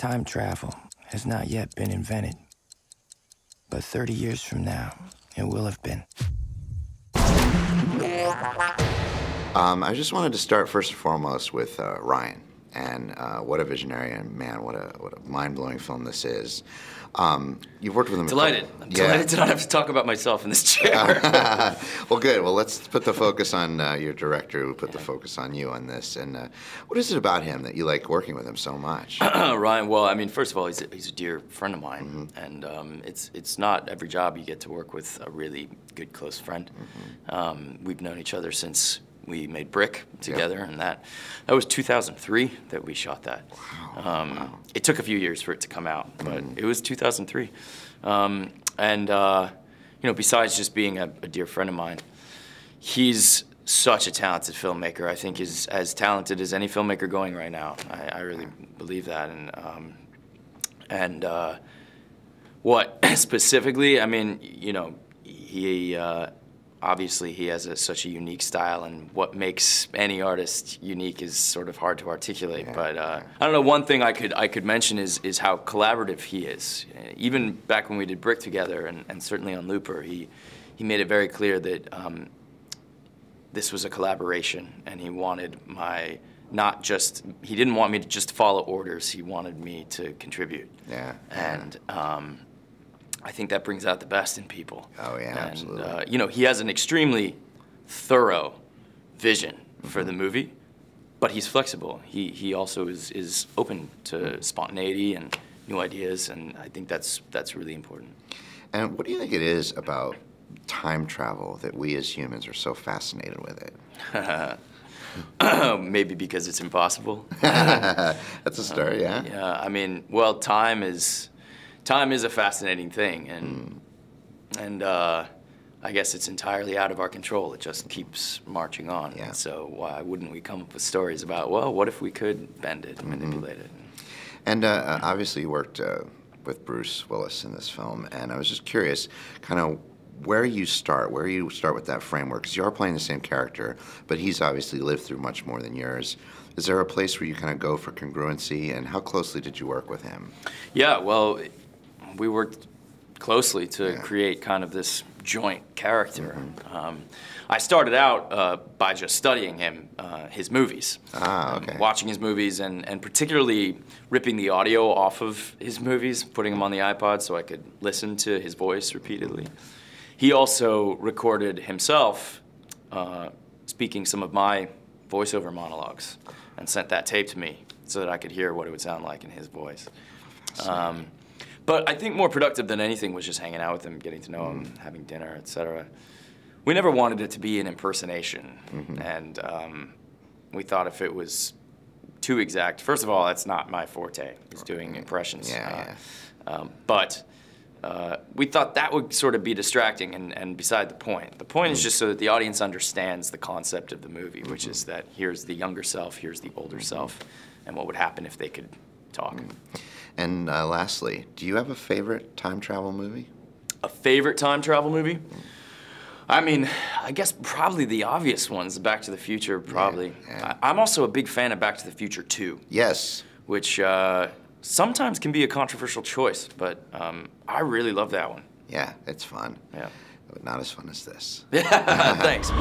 Time travel has not yet been invented, but 30 years from now, it will have been. I just wanted to start first and foremost with Ryan, and what a visionary, and man, what a mind-blowing film this is. You've worked with him. Delighted. I'm delighted to not have to talk about myself in this chair. Well, good. Well, let's put the focus on your director, who put the focus on you on this. And what is it about him that you like working with him so much? Ryan, well, I mean, first of all, he's a dear friend of mine, and it's not every job you get to work with a really good close friend. We've known each other since we made Brick together, and that was 2003 that we shot that. Wow. It took a few years for it to come out, but it was 2003. You know, besides just being a dear friend of mine, he's such a talented filmmaker. I think he's as talented as any filmmaker going right now. I really believe that. And what specifically? I mean, you know, he. Obviously, he has such a unique style, and what makes any artist unique is sort of hard to articulate. But I don't know. One thing I could mention is how collaborative he is. Even back when we did Brick together, and certainly on Looper, he made it very clear that this was a collaboration, and he wanted he didn't want me to just follow orders. He wanted me to contribute. And I think that brings out the best in people. Oh, yeah, and, absolutely. You know, he has an extremely thorough vision for the movie, but he's flexible. He also is open to spontaneity and new ideas, and I think that's really important. And what do you think it is about time travel that we as humans are so fascinated with it? Maybe because it's impossible. That's a story, yeah? Yeah, I mean, well, time is a fascinating thing, and I guess it's entirely out of our control. It just keeps marching on. Yeah. So why wouldn't we come up with stories about, well, what if we could bend it, manipulate it? And obviously you worked with Bruce Willis in this film, and I was just curious, kind of where you start with that framework, because you are playing the same character, but he's obviously lived through much more than yours. Is there a place where you kind of go for congruency, and how closely did you work with him? Yeah, well, we worked closely to create kind of this joint character. I started out by just studying his movies. Watching his movies, and particularly ripping the audio off of his movies, putting them on the iPod so I could listen to his voice repeatedly. He also recorded himself speaking some of my voiceover monologues and sent that tape to me so that I could hear what it would sound like in his voice. But I think more productive than anything was just hanging out with him, getting to know him, having dinner, etc. We never wanted it to be an impersonation, and we thought if it was too exact, first of all, that's not my forte, is doing impressions. But we thought that would sort of be distracting and beside the point. The point is just so that the audience understands the concept of the movie, which is that here's the younger self, here's the older self, and what would happen if they could talk. And lastly, do you have a favorite time travel movie? A favorite time travel movie? I mean, I guess probably the obvious ones, Back to the Future, probably. I'm also a big fan of Back to the Future 2. Yes. Which sometimes can be a controversial choice, but I really love that one. Yeah, it's fun. Yeah. But not as fun as this. Thanks.